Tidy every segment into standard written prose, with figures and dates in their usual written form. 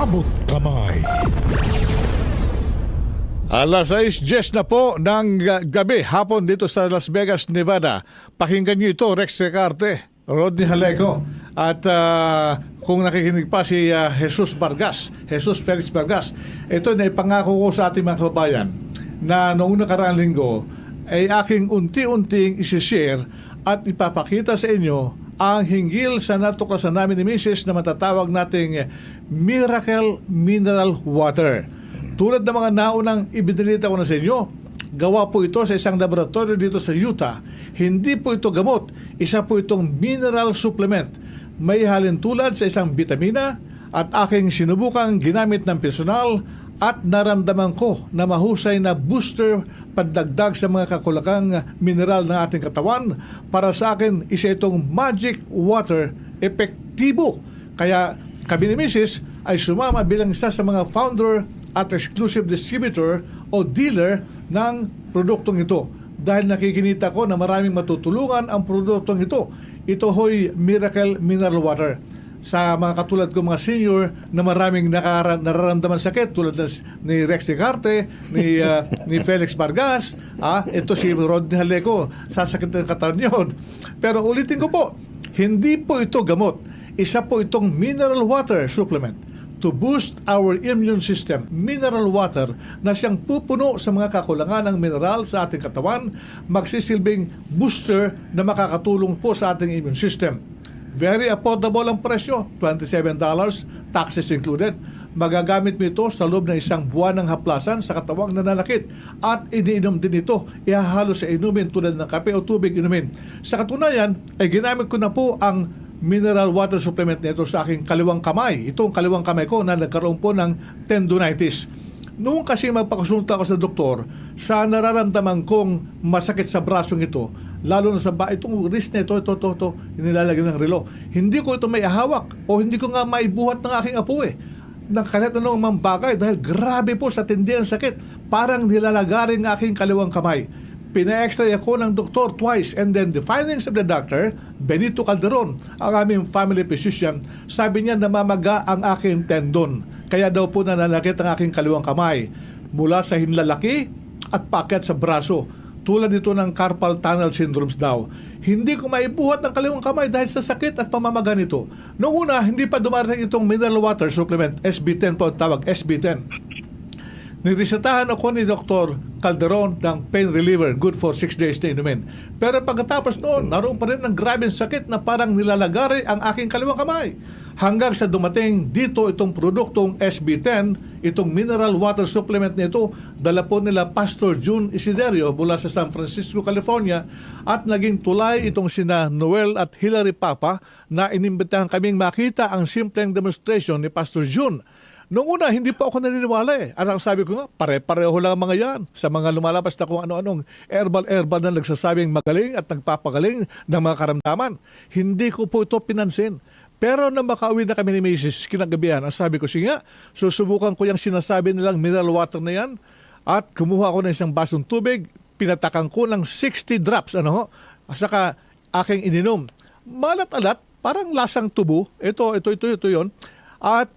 Abot kamay. Alas 6:10 na po ng gabi, hapon dito sa Las Vegas, Nevada. Pakinggan niyo ito, Rex Recarte, Rodney Haleco, at kung nakikinig pa si Jesus Felix Vargas. Ito na ipangako ko sa ating mga kababayan na noong nakaraang linggo ay aking unti-unting isi-share at ipapakita sa inyo ang hinggil sa natuklasan namin ni Mrs. na matatawag nating Miracle Mineral Water. Tulad ng mga naunang ibinalita ko na sa inyo, gawa po ito sa isang laboratorio dito sa Utah. Hindi po ito gamot, isa po itong mineral supplement. May halintulad sa isang bitamina at aking sinubukang ginamit ng personal at naramdaman ko na mahusay na booster pandagdag sa mga kakulangang mineral ng ating katawan. Para sa akin, isa itong magic water, epektibo. Kaya kami ni Mrs. ay sumama bilang isa sa mga founder at exclusive distributor o dealer ng produktong ito. Dahil nakikinita ko na maraming matutulungan ang produktong ito. Ito ho'y Miracle Mineral Water. Sa mga katulad ko mga senior na maraming nararamdaman sakit tulad ni Rex Recarte, ni Felix Vargas, ito si Rodney Haleco, sasakit ng katawan yun. Pero ulitin ko po, hindi po ito gamot. Isa po itong mineral water supplement to boost our immune system. Mineral water na siyang pupuno sa mga kakulangan ng mineral sa ating katawan, magsisilbing booster na makakatulong po sa ating immune system. Very affordable ang presyo, $27, taxes included. Magagamit mo ito sa loob ng isang buwan ng haplasan sa katawang nananakit at iniinom din ito. Ihahalo sa inumin tulad ng kape o tubig inumin. Sa katunayan, ay ginamit ko na po ang mineral water supplement nito sa aking kaliwang kamay. Itong kaliwang kamay ko na nagkaroon po ng tendonitis. Noong kasi magpakonsulta ako sa doktor, sa nararamdaman kong masakit sa brasong ito, lalo na sa itong wrist na ito, inilalagyan ng relo. Hindi ko ito may ahawak o hindi ko nga maibuhat ng aking apo ng kahit anong mang bagay dahil grabe po sa tindi ang sakit. Parang nilalagaring aking kaliwang kamay. Pina-x-ray ako ng doktor twice and then the findings of the doctor, Benito Calderon, ang aming family physician, sabi niya namamaga ang aking tendon. Kaya daw po nananakit ang aking kaliwang kamay mula sa hinlalaki at paakyat sa braso. Tulad ito ng carpal tunnel syndromes daw. Hindi ko maibuhat ng kaliwang kamay dahil sa sakit at pamamaga nito. Noong una, hindi pa dumarating itong mineral water supplement, SB10 po ang tawag, SB10. Niresetahan ako ni Dr. Calderon ng pain reliever, good for 6 days na inumin. Pero pagkatapos noon, naroon pa rin ng grabing sakit na parang nilalagari ang aking kaliwang kamay. Hanggang sa dumating dito itong produktong SB10, itong mineral water supplement nito, dala po nila Pastor June Isiderio mula sa San Francisco, California, at naging tulay itong sina Noel at Hilary Papa na inimbitahan kaming makita ang simpleng demonstration ni Pastor June. Noong una, hindi pa ako naniniwala At ang sabi ko nga, pare-pareho lang ang mga yan sa mga lumalabas na kung ano-anong herbal na nagsasabing magaling at nagpapagaling ng mga karamdaman. Hindi ko po ito pinansin. Pero nang makauwi na kami ni Mrs. kinagabihan, ang sabi ko, sige nga, susubukan ko yung sinasabi nilang mineral water na yan at kumuha ako ng isang basong tubig, pinatakan ko ng 60 drops, at saka aking ininom. Malat-alat, parang lasang tubo, ito yun, at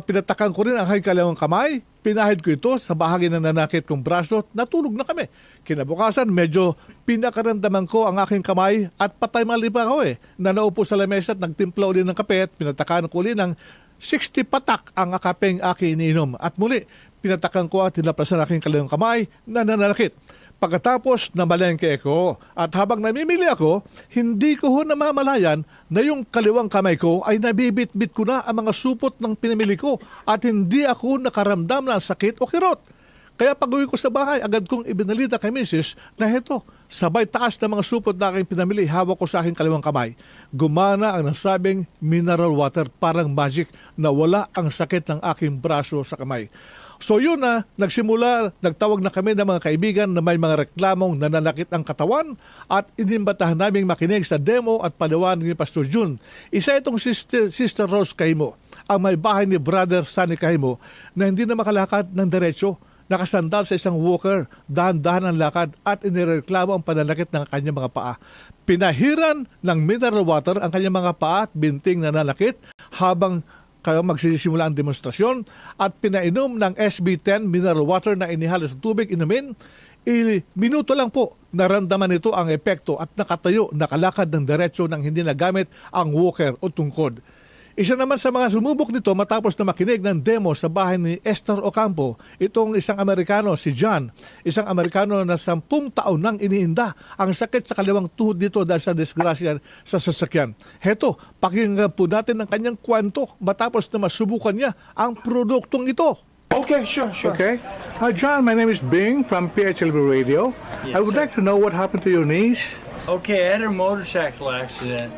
pinatakan ko rin ang aking kaliwang kamay, pinahid ko ito sa bahagi na nanakit kong braso, natulog na kami. Kinabukasan, medyo pinakaramdaman ko ang aking kamay at patay mali pa ako na naupo sa lamesa at nagtimpla uli ng kape at pinatakan ko uli ng 60 patak ang kapeng aking iniinom. At muli, pinatakan ko at tinaplasan aking kaliwang kamay na nananakit. Pagkatapos namalengke ako at habang namimili ako, hindi ko ho namamalayan na yung kaliwang kamay ko ay nabibit-bit ko na ang mga supot ng pinamili ko at hindi ako nakaramdam ng sakit o kirot. Kaya pag-uwi ko sa bahay, agad kong ibinalita kay Mrs. na heto, sabay taas na mga supot na aking pinamili, hawak ko sa aking kaliwang kamay. Gumana ang nasabing mineral water, parang magic na wala ang sakit ng aking braso sa kamay. So yun nagtawag na kami ng mga kaibigan na may mga reklamong nananakit ang katawan at inimbatahan naming makinig sa demo at paliwanag ni Pastor June. Isa itong Sister Rose Caimo, ang may bahay ni Brother Sunny Caimo na hindi na makalakad ng diretso, nakasandal sa isang walker, dahan-dahan ang lakad at inireklamo ang pananakit ng kanyang mga paa. Pinahiran ng mineral water ang kanyang mga paa at binting nananakit habang kaya magsisimula ang demonstrasyon at pinainom ng SB10 mineral water na inihalo sa tubig inumin. Minuto lang po naramdaman nito ang epekto at nakatayo, nakalakad ng diretso nang hindi nagamit ang walker o tungkod. Isa naman sa mga sumubok nito matapos na makinig ng demo sa bahay ni Esther Ocampo, itong isang Amerikano, si John, isang Amerikano na 10 taon nang iniinda ang sakit sa kaliwang tuhod nito dahil sa disgrasya sa sasakyan. Heto, pakinggan po natin ang kanyang kwento matapos na masubukan niya ang produktong ito. Okay, sure. Okay. John, my name is Bing from PHLB Radio. Yes, I would sir. like to know what happened to your knees. Okay, I had a motorcycle accident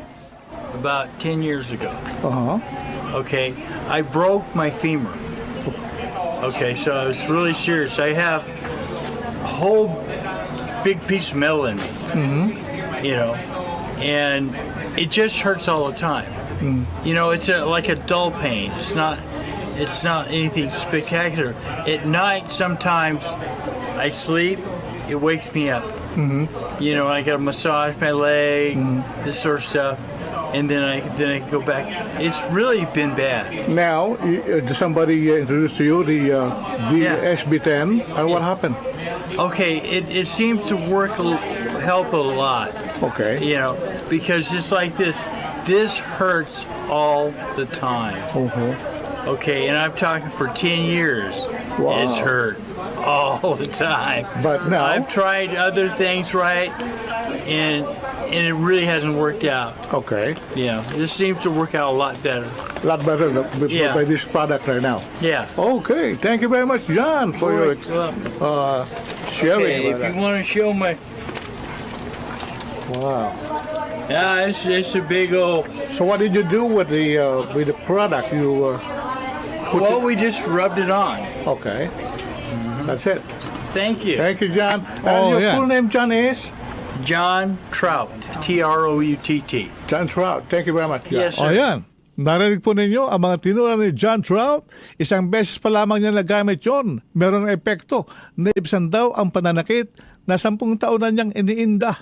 about 10 years ago. Uh-huh. Okay, I broke my femur. Okay, so it's really serious. I have a whole big piece of metal in me, you know, and it just hurts all the time. You know, it's like a dull pain. It's not anything spectacular. At night, sometimes I sleep, it wakes me up. You know, I gotta massage my leg, this sort of stuff, and then I go back. It's really been bad. Now, somebody introduced to you the Yeah. SB10, and what happened? Okay, it seems to help a lot. Okay. You know, because it's like this. This hurts all the time. Okay, and I'm talking for 10 years. Wow. It's hurt all the time. But now- I've tried other things, right, and it really hasn't worked out. Okay. Yeah, this seems to work out a lot better. A lot better Yeah. by this product right now. Yeah. Okay. Thank you very much, John, for your Well, sharing. okay, if about you want to show my, that. Wow. yeah, it's a big old. So what did you do with the product? You put Well, it- we just rubbed it on. Okay. That's it. Thank you, Thank you, John. And Oh, your yeah. full name, John, is? John Trout. Troutt. John Trout. Thank you very much, John. Yes, O sir. yan, narinig po ninyo ang mga tinura ni John Trout. Isang beses pa lamang niya nagamit yon. Meron ng epekto. Naibsan daw ang pananakit na 10 taon na niyang iniinda.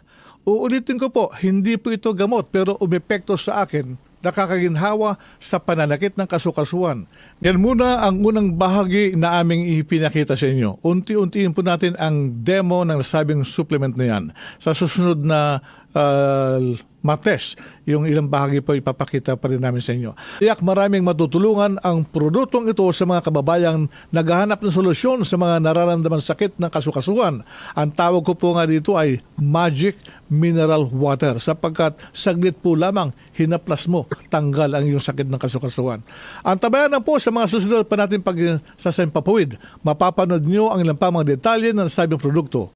Uulitin ko po, hindi po ito gamot pero umepekto sa akin. Nakakaginhawa sa pananakit ng kasukasuan. Yan muna ang unang bahagi na aming ipinakita sa inyo. Unti-untiin po natin ang demo ng nasabing supplement na yan. Sa susunod na Martes, yung ilang bahagi po ipapakita pa rin namin sa inyo. Tiyak maraming matutulungan ang produktong ito sa mga kababayang naghahanap ng solusyon sa mga nararamdaman sakit ng kasukasuan. Ang tawag ko po nga dito ay Magic Mineral Water sapagkat saglit po lamang hinaplas mo, tanggal ang iyong sakit ng kasukasuan. Ang tabayanan po sa mga susunod pa natin pag sasampapawid, mapapanood nyo ang ilang pa mga detalye ng nasabing produkto.